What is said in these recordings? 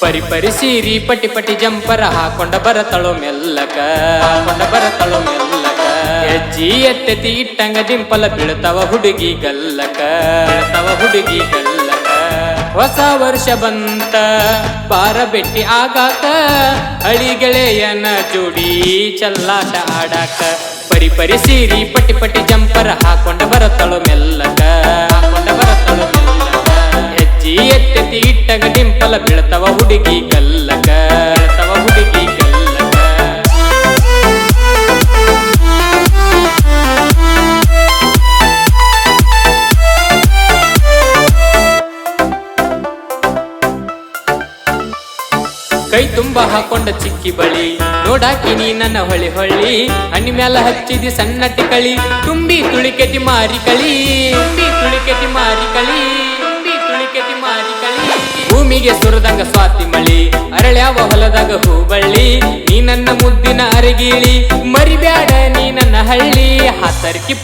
ಪರಿ ಪರಿ ಸೀರಿ ಪಟಿ ಪಟಿ ಜಂಪರ ಹಾಕೊಂಡ ಬರತಳು ಮೆಲ್ಲಕ ಹೆಜ್ಜಿ ಎತ್ತೆತಿ ಇಟ್ಟಂಗ ದಿಂಪಲ ಬೀಳ್ತವ ಹುಡುಗಿ ಗಲ್ಲಕ ಹೊಸ ವರ್ಷ ಬಂತ ಬಾರ ಬೆಟ್ಟಿ ಆಗಾಕ ಹಳಿ ಗೆಳೆಯನ ಜೋಡಿ ಚಲ್ಲಾಟ ಆಡಾಕ ಪರಿ ಪರಿ ಸೀರಿ ಪಟಿ ಪಟಿ ಜಂಪರ ಹಾಕೊಂಡ ಬರತಳು ಮೆಲ್ಲಕ ಹೆಜ್ಜಿ ಎತ್ತೆತಿ ಇಟ್ಟಂಗ ದಿಂಪಲ ಬೀಳ್ತವ ಹುಡುಗಿ ಗಲ್ಲಕ ಕೈ ತುಂಬ ಹಾಕೊಂಡ ಚಿಕ್ಕಿ ಬಳಿ ನೋಡಾಕಿ ನೀ ನನ್ನ ಹೊಳಿ ಹಣ್ಣಿ ಮ್ಯಾಲ ಹಚ್ಚಿದಿ ಸಣ್ಣ ಟಿಕಳಿ ತುಂಬಿ ತುಳಿಕೆತಿ ಮಾರಿ ಕಳಿ ಭೂಮಿಗೆ ಸುರದಂಗ ಸ್ವಾತಿ ಮಳಿ ಅರಳ್ಯಾವ ಹೊಲದಾಗ ಹೂಬಳ್ಳಿ ನೀ ನನ್ನ ಮುದ್ದಿನ ಅರಗಿಳಿ ಮರಿಬ್ಯಾಡ ನೀ ನನ್ನ ಹಳ್ಳಿ ಹಾತರ್ಕಿ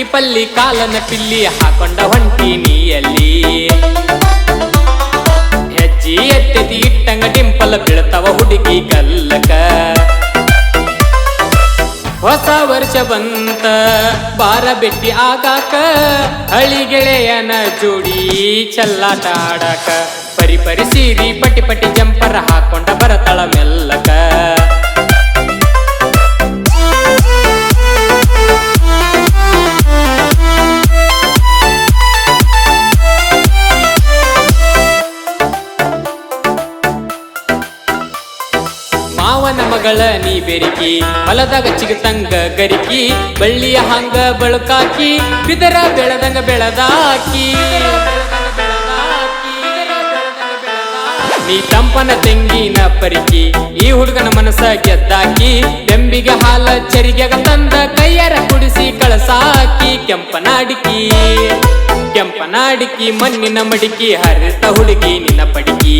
ಪಲ್ಲಿ ಕಾಲನ ಪಿಲ್ಲಿ ಹಾಕೊಂಡ ಹೊಂಟಿ ನೀಯಲ್ಲಿ ಹೆಜ್ಜಿ ಎತ್ತೆತಿ ಇಟ್ಟಂಗ ಡಿಂಪಲ ಬೀಳ್ತವ ಹುಡುಗಿ ಗಲ್ಲಕ ಹೊಸ ವರ್ಷ ಬಂತ ಬಾರ ಬೆಟ್ಟಿ ಆಗಾಕ ಹಳಿ ಗೆಳೆಯನ ಜೋಡಿ ಚಲ್ಲಾಟ ಆಡಾಕ ಪರಿ ಪರಿ ಸೀರಿ ಪಟಿ ಪಟಿ ಜಂಪರ ಹಾಕೊಂಡ ಬರತಳ ಮೆಲ್ಲಕ ಮಾವನ ಮಗಳ ನೀ ಬೆರಿಕಿ ಹೊಲದಾಗ ಚಿಗತಂಗ ಗರಿಕಿ ಬಳ್ಳಿಯ ಹಂಗ ಬಳುಕಾಕಿ ಬಿದರ ಬೆಳದಂಗ ಬೆಳದಾಕಿ ನೀ ತಂಪನ ತೆಂಗಿನ ಪರಿಕಿ ಈ ಹುಡುಗನ ಮನಸ್ಸ ಗೆದ್ದಾಕಿ ಬೆಂಬಿಗೆ ಹಾಲ ಚರಿಗೆಗ ತಂದ ಕೈಯರ ಕುಡಿಸಿ ಕಳಸಾಕಿ ಕೆಂಪನಾಡಿಕಿ ಮಣ್ಣಿನ ಮಡಿಕಿ ಹರಿತ ಹುಡುಗಿ ನಿನ್ನ ಪಡಿಕಿ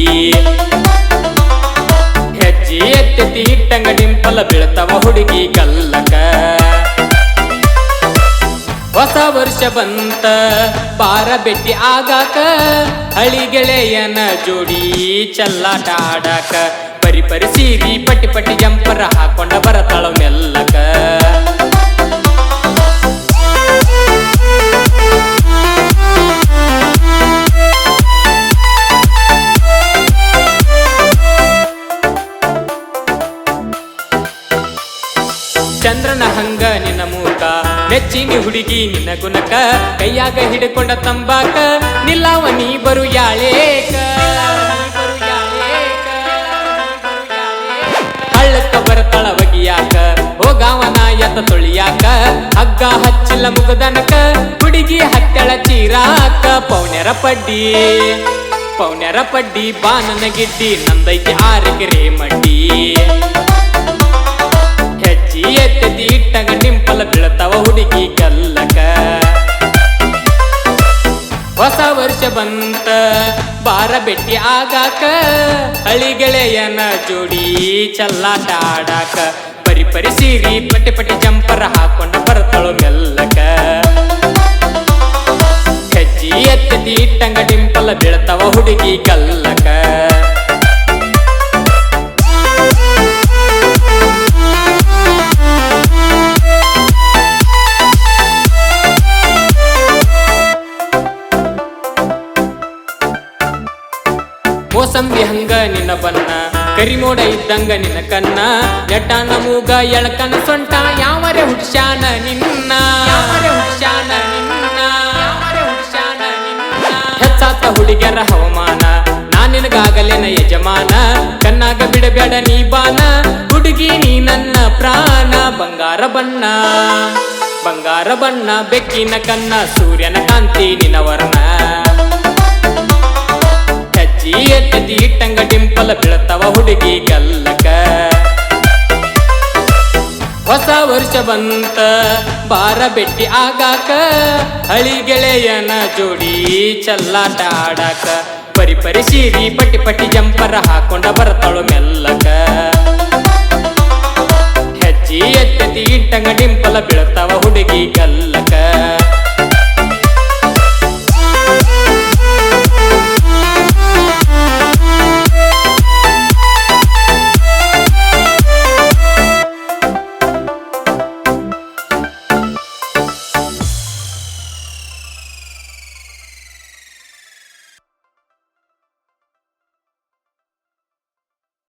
ಹೆಜ್ಜಿ ಎತ್ತೆತಿ ಇಟ್ಟಂಗ ಡಿಂಪಲ ಬೀಳ್ತವ ಹುಡುಗಿ ಗಲ್ಲಕ ಹೊಸ ವರ್ಷ ಬಂತ ಬಾರ ಬೆಟ್ಟಿ ಆಗಾಕ ಹಳಿ ಗೆಳೆಯನ ಜೋಡಿ ಚಲ್ಲಾಟ ಆಡಾಕ ಪರಿ ಪರಿ ಸೀರಿ ಪಟಿ ಪಟಿ ಜಂಪರ ಹಾಕೊಂಡ ಬರತಳ ಮೆಲ್ಲಕ ಚಂದ್ರನ ಹಂಗ ನಿನ್ನ ಮೂಕ ಮೆಚ್ಚಿನಿ ಹುಡುಗಿ ನಿನ್ನ ಗುಣಕ ಕೈಯಾಗ ಹಿಡ್ಕೊಂಡ ತಂಬಾಕ ನಿಲ್ಲವ ನೀ ಬರು ಯಾಳೇಕ ಹಳ್ಳಕ್ಕ ಬರತಳ ಬಗಿಯಾಕ ಹೋಗಾವನ ಎತ್ತ ತೊಳಿಯಾಕ ಹಗ್ಗ ಹಚ್ಚಿಲ್ಲ ಮುಗದನಕ ಹುಡುಗಿ ಹತ್ತಳ ಚೀರಾಕ ಪೌಣ್ಯರ ಪಡ್ಡಿ ಬಾನನ ಗಿಡ್ಡಿ ನಂದೈತಿ ಆರಕೆರೆ ಮಡ್ಡಿ ಹೆಜ್ಜಿ ಎತ್ತೆತಿ ಇಟ್ಟಂಗ ಡಿಂಪಲ ಬೀಳ್ತವ ಹುಡುಗಿ ಗಲ್ಲಕ ಹೊಸ ವರ್ಷ ಬಂತ ಬಾರ ಬೆಟ್ಟಿ ಆಗಾಕ ಹಳಿ ಗೆಳೆಯನ ಜೋಡಿ ಚಲ್ಲಾಟ ಆಡಾಕ ಪರಿ ಪರಿ ಸೀರಿ ಪಟಿ ಪಟಿ ಜಂಪರ ಹಾಕೊಂಡ ಬರತಳು ಮೆಲ್ಲಕ ಹೆಜ್ಜಿ ಎತ್ತೆತಿ ಇಟ್ಟಂಗ ಡಿಂಪಲ ಬೀಳ್ತವ ಹುಡುಗಿ ಗಲ್ಲಕ ಮೋಸಂಬಿ ಹಂಗ ನಿನ್ನ ಬನ್ನ ಕರಿಮೋಡ ಇದ್ದಂಗ ನಿನ್ನ ಕನ್ನ ಎಟಾನ ಮೂಗ ಎಳಕನ ಸೊಂಟ ಯಾವರೆ ಹುಡ್ಸ್ಯಾನ ನಿನ್ನ ಹೆಚ್ಚಾತ ಹುಡುಗ್ಯರ ಹವಮಾನ ನಾನಿನಗಾಗಲೇನ ಯಜಮಾನ ಕಣ್ಣಾಗ ಬಿಡಬೇಡ ನೀ ಬಾನ ಹುಡುಗಿ ನೀ ನನ್ನ ಪ್ರಾಣ ಬಂಗಾರ ಬಣ್ಣ ಬೆಕ್ಕಿನ ಕನ್ನ ಸೂರ್ಯನ ಕಾಂತಿ ನಿನ್ನ ವರ್ಣ ಎತ್ತೆತಿ ಇಟ್ಟಂಗ ಡಿಂಪಲ ಬೀಳ್ತವ ಹುಡುಗಿ ಗಲ್ಲಕ ಹೊಸ ವರ್ಷ ಬಂತ ಬಾರ ಬೆಟ್ಟಿ ಆಗಾಕ ಹಳಿ ಗೆಳೆಯನ ಜೋಡಿ ಚಲ್ಲಾಟ ಆಡಾಕ ಪರಿ ಪರಿ ಸೀರಿ ಪಟಿ ಪಟಿ ಜಂಪರ ಹಾಕೊಂಡ ಬರತಳು ಮೆಲ್ಲಕ ಹೆಜ್ಜಿ ಎತ್ತೆತಿ ಇಟ್ಟಂಗ ಡಿಂಪಲ ಬೀಳ್ತವ ಹುಡುಗಿ